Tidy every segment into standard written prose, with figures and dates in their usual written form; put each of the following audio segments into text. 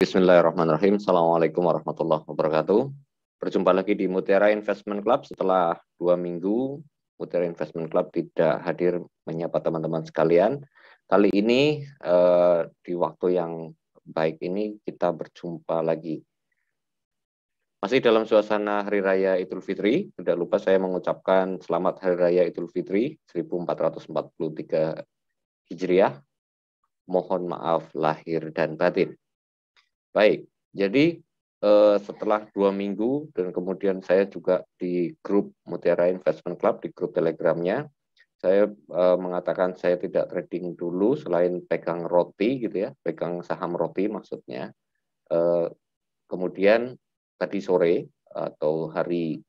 Bismillahirrahmanirrahim. Assalamualaikum warahmatullahi wabarakatuh. Berjumpa lagi di Mutiara Investment Club. Setelah 2 minggu, Mutiara Investment Club tidak hadir menyapa teman-teman sekalian. Kali ini di waktu yang baik ini kita berjumpa lagi. Masih dalam suasana Hari Raya Idul Fitri. Tidak lupa saya mengucapkan selamat Hari Raya Idul Fitri 1443 Hijriah. Mohon maaf lahir dan batin. Baik, jadi setelah 2 minggu dan kemudian saya juga di grup Mutiara Investment Club, di grup Telegramnya, saya mengatakan saya tidak trading dulu selain pegang roti gitu ya, pegang saham roti maksudnya. Kemudian tadi sore atau hari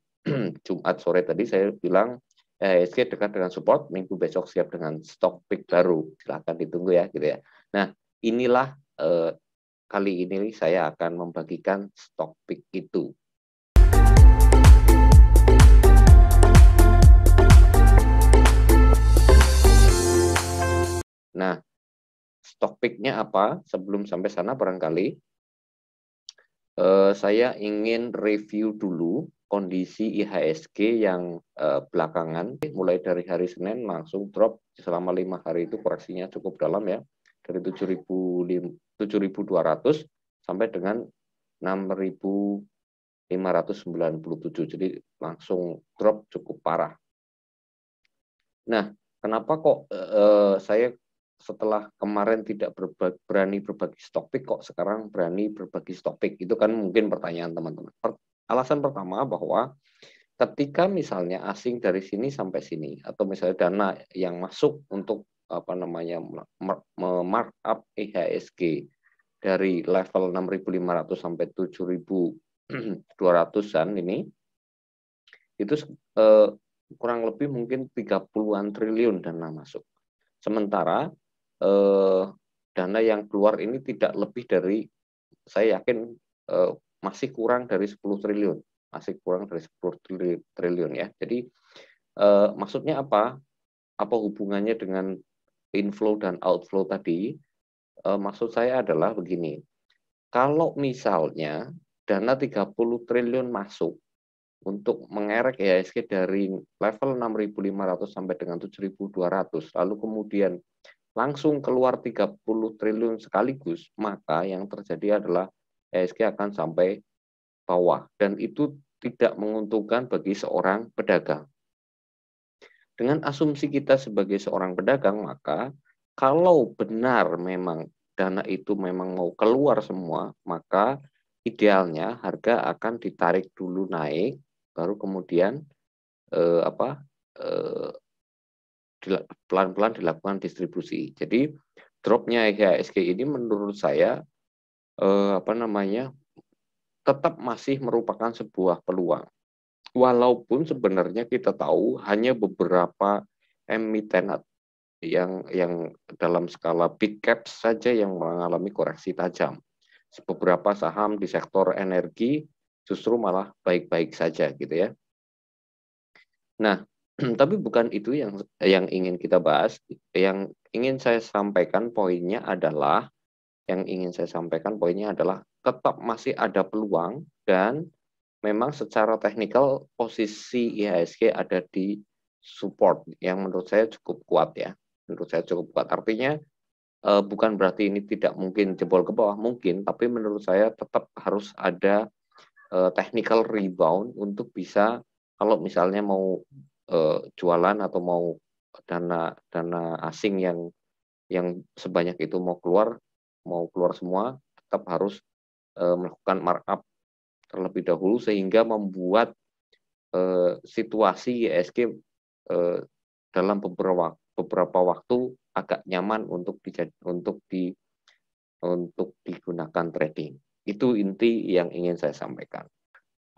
Jumat sore tadi saya bilang IHSG dekat dengan support, minggu besok siap dengan stock pick baru, silahkan ditunggu ya gitu ya. Nah inilah kali ini saya akan membagikan stock pick itu. Nah, stock pick-nya apa? Sebelum sampai sana barangkali saya ingin review dulu kondisi IHSG yang belakangan, mulai dari hari Senin langsung drop selama 5 hari itu koreksinya cukup dalam ya, dari 7.200 sampai dengan 6.597, jadi langsung drop cukup parah. Nah, kenapa kok saya setelah kemarin tidak berani berbagi stock pick, kok sekarang berani berbagi stock pick? Itu kan mungkin pertanyaan teman-teman. Alasan pertama bahwa ketika misalnya asing dari sini sampai sini, atau misalnya dana yang masuk untuk markup IHSG dari level 6.500 sampai 7.200-an ini, itu kurang lebih mungkin 30-an triliun dana masuk. Sementara dana yang keluar ini tidak lebih dari, saya yakin masih kurang dari 10 triliun. Masih kurang dari 10 triliun ya. Jadi maksudnya apa? Apa hubungannya dengan inflow dan outflow tadi? Maksud saya adalah begini. Kalau misalnya dana 30 triliun masuk untuk mengerek IHSG dari level 6.500 sampai dengan 7.200, lalu kemudian langsung keluar 30 triliun sekaligus, maka yang terjadi adalah IHSG akan sampai bawah, dan itu tidak menguntungkan bagi seorang pedagang. Dengan asumsi kita sebagai seorang pedagang, maka kalau benar memang dana itu memang mau keluar semua, maka idealnya harga akan ditarik dulu naik, baru kemudian pelan-pelan dilakukan distribusi. Jadi dropnya IHSG ini menurut saya tetap masih merupakan sebuah peluang. Walaupun sebenarnya kita tahu hanya beberapa emiten yang dalam skala big caps saja yang mengalami koreksi tajam. Beberapa saham di sektor energi justru malah baik-baik saja gitu ya. Nah, tapi bukan itu yang ingin kita bahas. Yang ingin saya sampaikan poinnya adalah tetap masih ada peluang, dan memang secara teknikal posisi IHSG ada di support yang menurut saya cukup kuat ya. Menurut saya cukup kuat. Artinya bukan berarti ini tidak mungkin jebol ke bawah, mungkin, tapi menurut saya tetap harus ada technical rebound untuk bisa, kalau misalnya mau jualan atau mau dana asing yang sebanyak itu mau keluar semua, tetap harus melakukan markup terlebih dahulu sehingga membuat situasi IHSG dalam beberapa waktu agak nyaman untuk digunakan trading. Itu inti yang ingin saya sampaikan.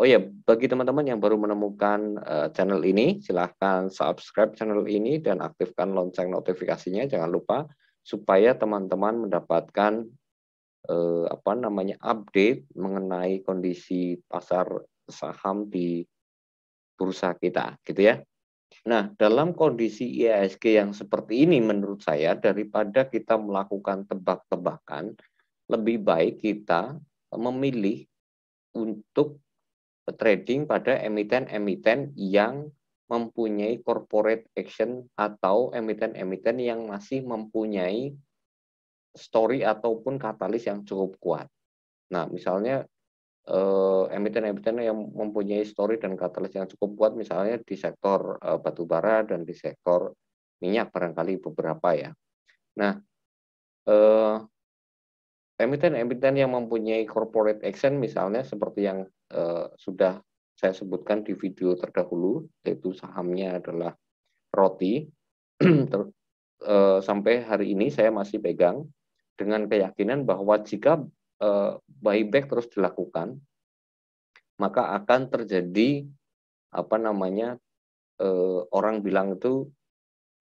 Oh ya, bagi teman-teman yang baru menemukan channel ini, silahkan subscribe channel ini dan aktifkan lonceng notifikasinya. Jangan lupa supaya teman-teman mendapatkan update mengenai kondisi pasar saham di bursa kita, gitu ya. Nah, dalam kondisi IHSG yang seperti ini, menurut saya daripada kita melakukan tebak-tebakan, lebih baik kita memilih untuk trading pada emiten-emiten yang mempunyai corporate action atau emiten-emiten yang masih mempunyai story ataupun katalis yang cukup kuat. Nah, misalnya emiten-emiten yang mempunyai story dan katalis yang cukup kuat, misalnya di sektor batu bara dan di sektor minyak barangkali beberapa ya. Nah, emiten-emiten yang mempunyai corporate action misalnya seperti yang sudah saya sebutkan di video terdahulu, yaitu sahamnya adalah Roti. Sampai hari ini saya masih pegang dengan keyakinan bahwa jika buyback terus dilakukan, maka akan terjadi orang bilang itu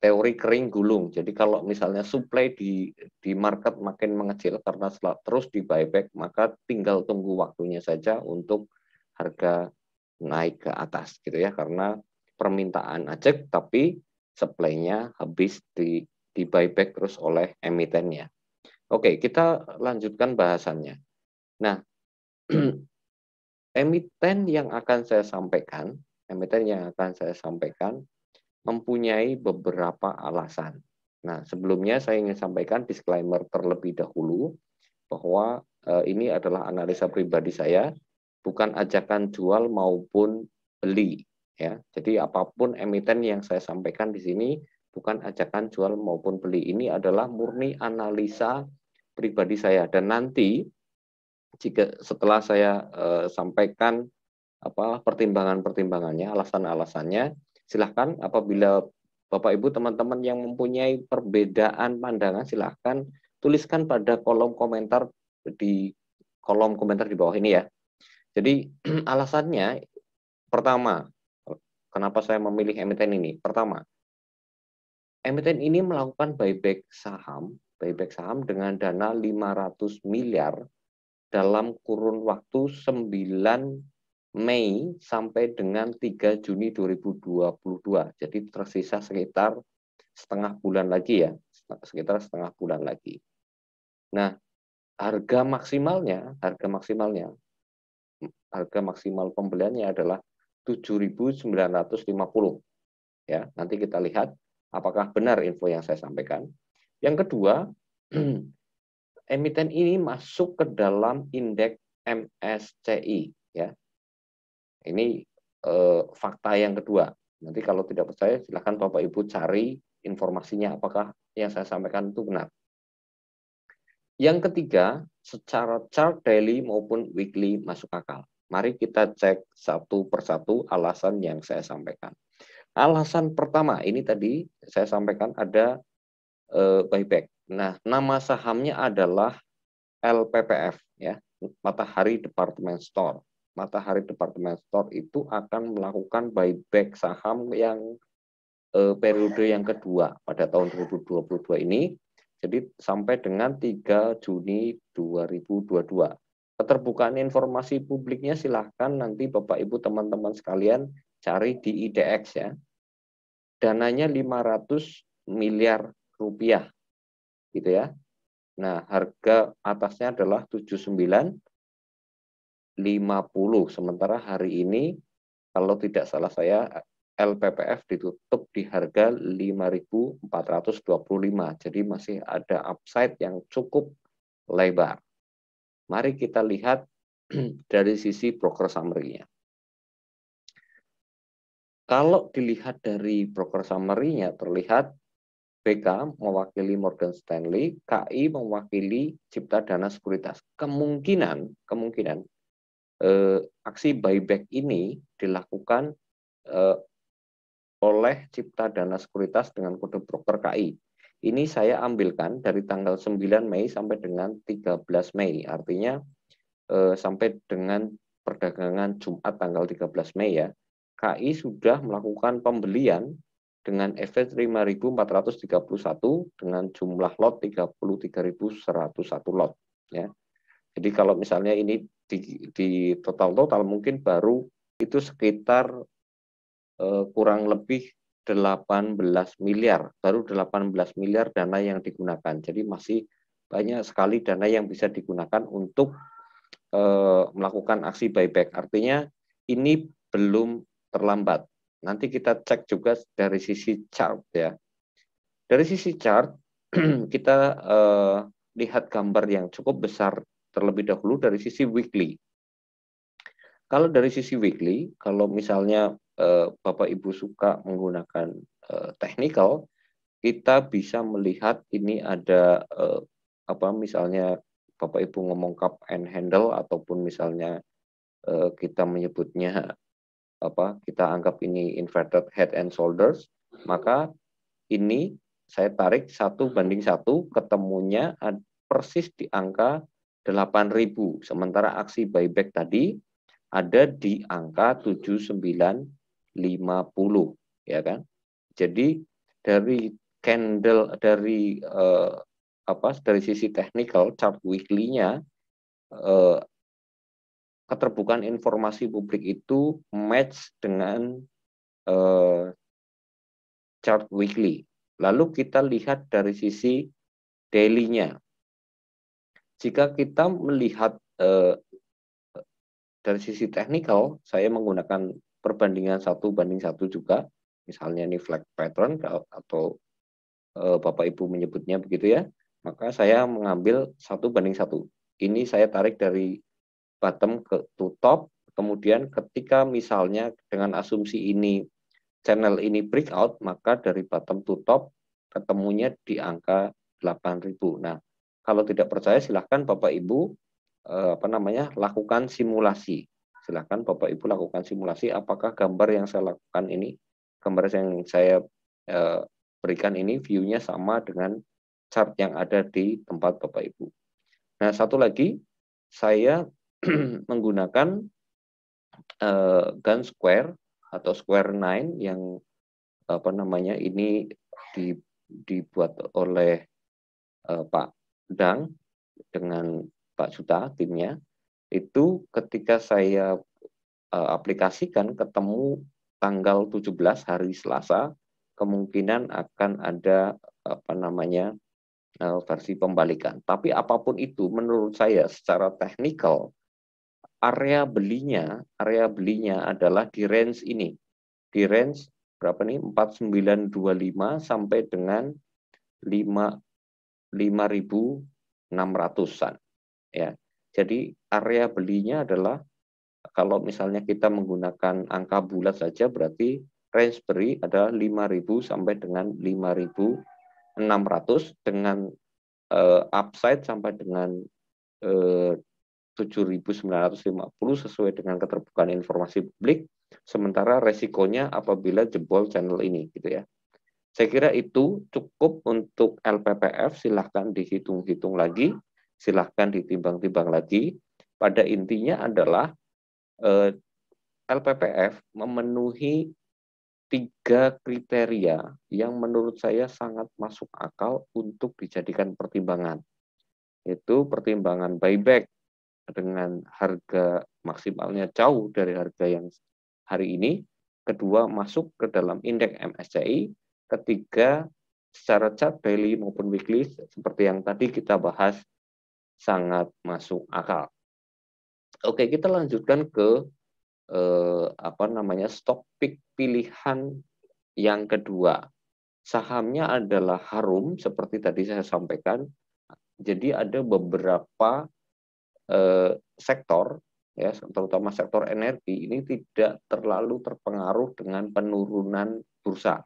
teori kering gulung. Jadi kalau misalnya supply di market makin mengecil karena terus di buyback, maka tinggal tunggu waktunya saja untuk harga naik ke atas gitu ya, karena permintaan ajak tapi supply-nya habis di buyback terus oleh emitennya. Oke, kita lanjutkan bahasannya. Nah, emiten yang akan saya sampaikan mempunyai beberapa alasan. Nah, sebelumnya saya ingin sampaikan disclaimer terlebih dahulu bahwa ini adalah analisa pribadi saya, bukan ajakan jual maupun beli ya. Jadi apapun emiten yang saya sampaikan di sini bukan ajakan jual maupun beli. Ini adalah murni analisa pribadi saya, dan nanti jika setelah saya sampaikan pertimbangan-pertimbangannya, alasan-alasannya, silahkan apabila Bapak Ibu teman-teman yang mempunyai perbedaan pandangan, silahkan tuliskan pada kolom komentar di bawah ini ya. Jadi alasannya, pertama, kenapa saya memilih emiten ini? Pertama, emiten ini melakukan buyback saham dengan dana 500 miliar dalam kurun waktu 9 Mei sampai dengan 3 Juni 2022. Jadi tersisa sekitar setengah bulan lagi ya, setengah bulan lagi. Nah, harga maksimal pembeliannya adalah 7.950 ya. Nanti kita lihat apakah benar info yang saya sampaikan. Yang kedua, emiten ini masuk ke dalam indeks MSCI ya. Ini fakta yang kedua. Nanti kalau tidak percaya silakan Bapak Ibu cari informasinya apakah yang saya sampaikan itu benar. Yang ketiga, secara chart daily maupun weekly masuk akal. Mari kita cek satu persatu alasan yang saya sampaikan. Alasan pertama, ini tadi saya sampaikan ada buyback. Nah, nama sahamnya adalah LPPF ya, Matahari Department Store. Matahari Department Store itu akan melakukan buyback saham yang periode yang kedua pada tahun 2022 ini. Jadi sampai dengan 3 Juni 2022. Keterbukaan informasi publiknya silahkan nanti Bapak Ibu teman-teman sekalian cari di IDX ya. Dananya 500 miliar rupiah gitu ya. Nah, harga atasnya adalah 79.50. Sementara hari ini kalau tidak salah saya LPPF ditutup di harga 5.425. Jadi masih ada upside yang cukup lebar. Mari kita lihat dari sisi broker summary-nya. Kalau dilihat dari broker summary-nya terlihat BK mewakili Morgan Stanley, KI mewakili Cipta Dana Sekuritas. Kemungkinan aksi buyback ini dilakukan oleh Cipta Dana Sekuritas dengan kode broker KI. Ini saya ambilkan dari tanggal 9 Mei sampai dengan 13 Mei. Artinya sampai dengan perdagangan Jumat tanggal 13 Mei ya. KI sudah melakukan pembelian dengan efek 5.431 dengan jumlah lot 33.101 lot ya. Jadi kalau misalnya ini di total mungkin baru itu sekitar kurang lebih 18 miliar, baru 18 miliar dana yang digunakan. Jadi masih banyak sekali dana yang bisa digunakan untuk melakukan aksi buyback. Artinya ini belum terlambat. Nanti kita cek juga dari sisi chart ya. Dari sisi chart kita lihat gambar yang cukup besar terlebih dahulu dari sisi weekly. Kalau dari sisi weekly, kalau misalnya Bapak Ibu suka menggunakan technical, kita bisa melihat ini ada misalnya Bapak Ibu ngomong cup and handle ataupun misalnya kita menyebutnya kita anggap ini inverted head and shoulders, maka ini saya tarik 1:1 ketemunya persis di angka 8.000, sementara aksi buyback tadi ada di angka 7.950 ya kan. Jadi dari candle dari dari sisi technical chart weekly-nya keterbukaan informasi publik itu match dengan chart weekly. Lalu kita lihat dari sisi daily-nya. Jika kita melihat dari sisi technical, saya menggunakan perbandingan 1:1 juga. Misalnya ini flag pattern atau Bapak Ibu menyebutnya begitu ya. Maka saya mengambil 1:1. Ini saya tarik dari bottom to top. Kemudian ketika misalnya dengan asumsi ini channel ini breakout, maka dari bottom to top ketemunya di angka 8.000. Nah, kalau tidak percaya silahkan Bapak Ibu lakukan simulasi. Silahkan Bapak Ibu lakukan simulasi apakah gambar yang saya lakukan ini, gambar yang saya berikan ini view-nya sama dengan chart yang ada di tempat Bapak Ibu. Nah, satu lagi saya menggunakan Gann square atau square 9 yang ini dibuat oleh Pak Dang dengan Pak Suta timnya. Itu ketika saya aplikasikan ketemu tanggal 17 hari Selasa, kemungkinan akan ada versi pembalikan. Tapi apapun itu menurut saya secara teknikal area belinya adalah di range ini. Di range berapa nih? 4925 sampai dengan 5.600-an ya. Jadi area belinya adalah kalau misalnya kita menggunakan angka bulat saja berarti range beli adalah 5.000 sampai dengan 5.600 dengan upside sampai dengan 7.950 sesuai dengan keterbukaan informasi publik. Sementara resikonya apabila jebol channel ini gitu ya. Saya kira itu cukup untuk LPPF, silahkan dihitung-hitung lagi, silahkan ditimbang-timbang lagi. Pada intinya adalah LPPF memenuhi 3 kriteria yang menurut saya sangat masuk akal untuk dijadikan pertimbangan. Itu pertimbangan buyback dengan harga maksimalnya jauh dari harga yang hari ini. Kedua, masuk ke dalam indeks MSCI. Ketiga, secara chart daily maupun weekly seperti yang tadi kita bahas sangat masuk akal. Oke, kita lanjutkan ke stock pick pilihan yang kedua. Sahamnya adalah Harum seperti tadi saya sampaikan. Jadi ada beberapa sektor ya, terutama sektor energi ini tidak terlalu terpengaruh dengan penurunan bursa.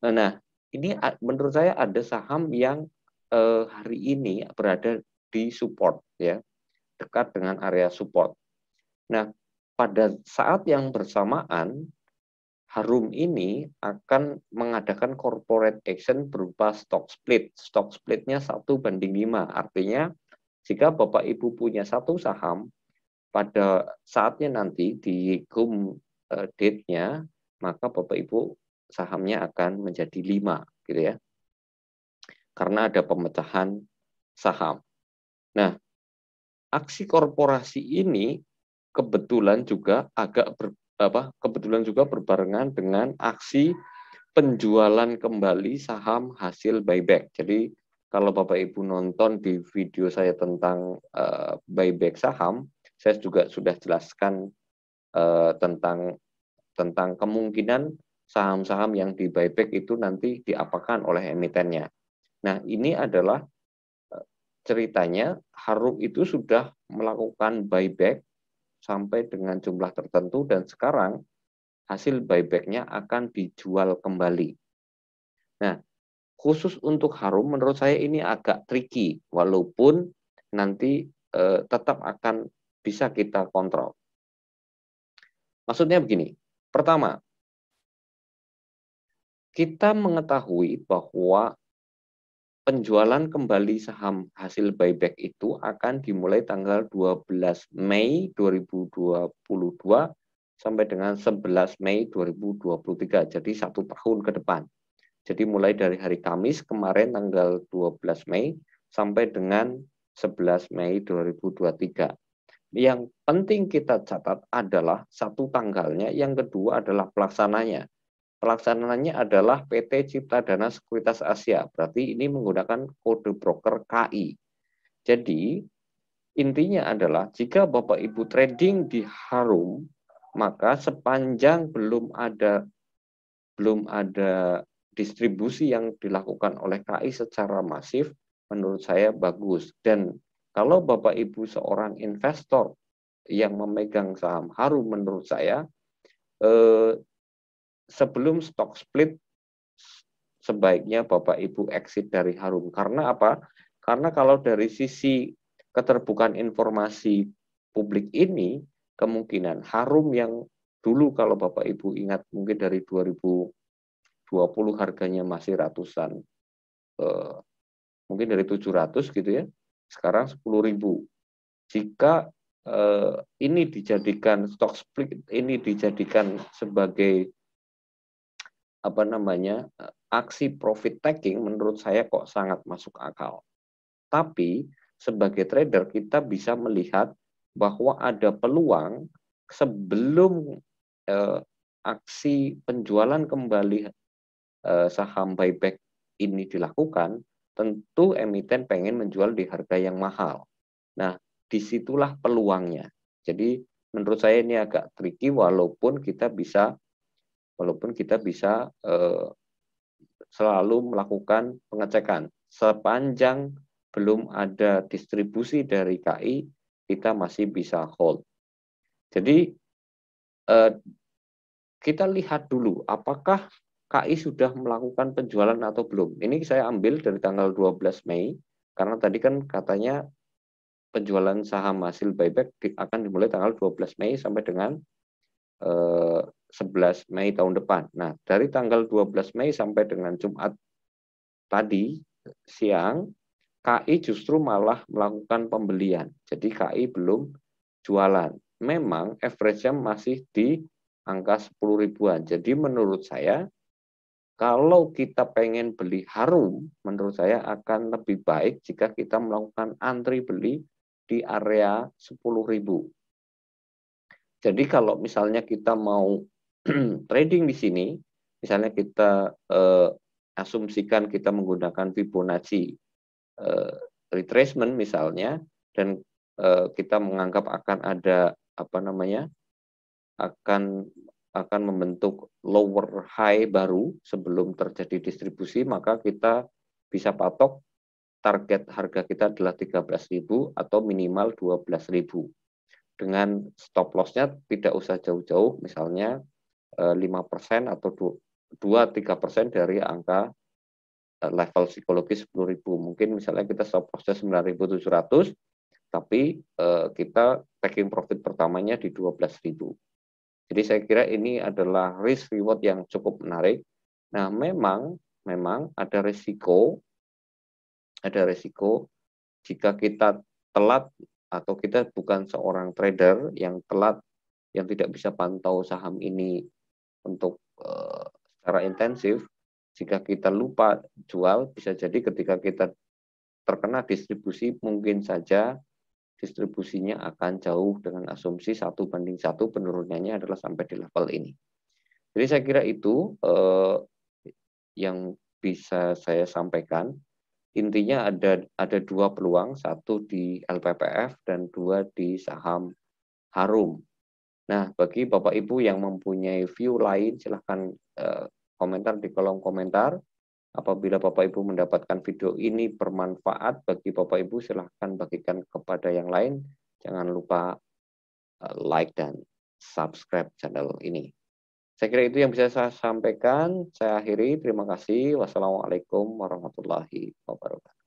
Nah, ini menurut saya ada saham yang hari ini berada di support ya, dekat dengan area support. Nah, pada saat yang bersamaan Harum ini akan mengadakan corporate action berupa stock split. Stock splitnya 1:5. Artinya jika Bapak Ibu punya satu saham, pada saatnya nanti di cum date-nya, maka Bapak Ibu sahamnya akan menjadi 5, gitu ya. Karena ada pemecahan saham. Nah, aksi korporasi ini kebetulan juga berbarengan dengan aksi penjualan kembali saham hasil buyback. Jadi kalau Bapak Ibu nonton di video saya tentang buyback saham, saya juga sudah jelaskan tentang kemungkinan saham-saham yang di buyback itu nanti diapakan oleh emitennya. Nah, ini adalah ceritanya Harum itu sudah melakukan buyback sampai dengan jumlah tertentu dan sekarang hasil buybacknya akan dijual kembali. Nah, khusus untuk Harum menurut saya ini agak tricky, walaupun nanti tetap akan bisa kita kontrol. Maksudnya begini, pertama, kita mengetahui bahwa penjualan kembali saham hasil buyback itu akan dimulai tanggal 12 Mei 2022 sampai dengan 11 Mei 2023, jadi 1 tahun ke depan. Jadi mulai dari hari Kamis kemarin tanggal 12 Mei sampai dengan 11 Mei 2023. Yang penting kita catat adalah satu tanggalnya, yang kedua adalah pelaksananya. Pelaksananya adalah PT Cipta Dana Sekuritas Asia, berarti ini menggunakan kode broker KI. Jadi intinya adalah jika Bapak Ibu trading di Harum, maka sepanjang belum ada distribusi yang dilakukan oleh KI secara masif, menurut saya bagus. Dan kalau Bapak Ibu seorang investor yang memegang saham Harum, menurut saya sebelum stock split sebaiknya Bapak Ibu exit dari Harum. Karena apa? Karena kalau dari sisi keterbukaan informasi publik ini, kemungkinan Harum yang dulu kalau Bapak Ibu ingat mungkin dari 2020 harganya masih ratusan, mungkin dari 700 gitu ya, sekarang 10.000. Jika ini dijadikan stock split, ini dijadikan sebagai aksi profit taking, menurut saya kok sangat masuk akal. Tapi sebagai trader kita bisa melihat bahwa ada peluang sebelum aksi penjualan kembali saham buyback ini dilakukan, tentu emiten pengen menjual di harga yang mahal. Nah, disitulah peluangnya. Jadi menurut saya ini agak tricky, walaupun kita bisa selalu melakukan pengecekan. Sepanjang belum ada distribusi dari KI, kita masih bisa hold. Jadi kita lihat dulu apakah KI sudah melakukan penjualan atau belum. Ini saya ambil dari tanggal 12 Mei, karena tadi kan katanya penjualan saham hasil buyback akan dimulai tanggal 12 Mei sampai dengan 11 Mei tahun depan. Nah, dari tanggal 12 Mei sampai dengan Jumat tadi siang, KI justru malah melakukan pembelian. Jadi KI belum jualan. Memang average-nya masih di angka 10 ribuan. Jadi menurut saya, kalau kita pengen beli Harum, menurut saya akan lebih baik jika kita melakukan antri beli di area 10.000. Jadi kalau misalnya kita mau trading di sini, misalnya kita asumsikan kita menggunakan Fibonacci retracement misalnya, dan kita menganggap akan ada akan membentuk lower high baru sebelum terjadi distribusi, maka kita bisa patok target harga kita adalah 13.000 atau minimal 12.000. Dengan stop loss-nya tidak usah jauh-jauh, misalnya 5% atau 2-3% dari angka level psikologis 10.000. Mungkin misalnya kita stop loss-nya 9.700, tapi kita taking profit pertamanya di 12.000. Jadi saya kira ini adalah risk reward yang cukup menarik. Nah, memang ada risiko jika kita telat atau kita bukan seorang trader yang telat, yang tidak bisa pantau saham ini untuk secara intensif. Jika kita lupa jual, bisa jadi ketika kita terkena distribusi, mungkin saja distribusinya akan jauh dengan asumsi 1:1 penurunannya adalah sampai di level ini. Jadi saya kira itu yang bisa saya sampaikan. intinya ada dua peluang, satu di LPPF dan dua di saham Harum. Nah, bagi Bapak Ibu yang mempunyai view lain, silahkan komentar di kolom komentar. Apabila Bapak Ibu mendapatkan video ini bermanfaat bagi Bapak Ibu, silahkan bagikan kepada yang lain. Jangan lupa like dan subscribe channel ini. Saya kira itu yang bisa saya sampaikan. Saya akhiri. Terima kasih. Wassalamualaikum warahmatullahi wabarakatuh.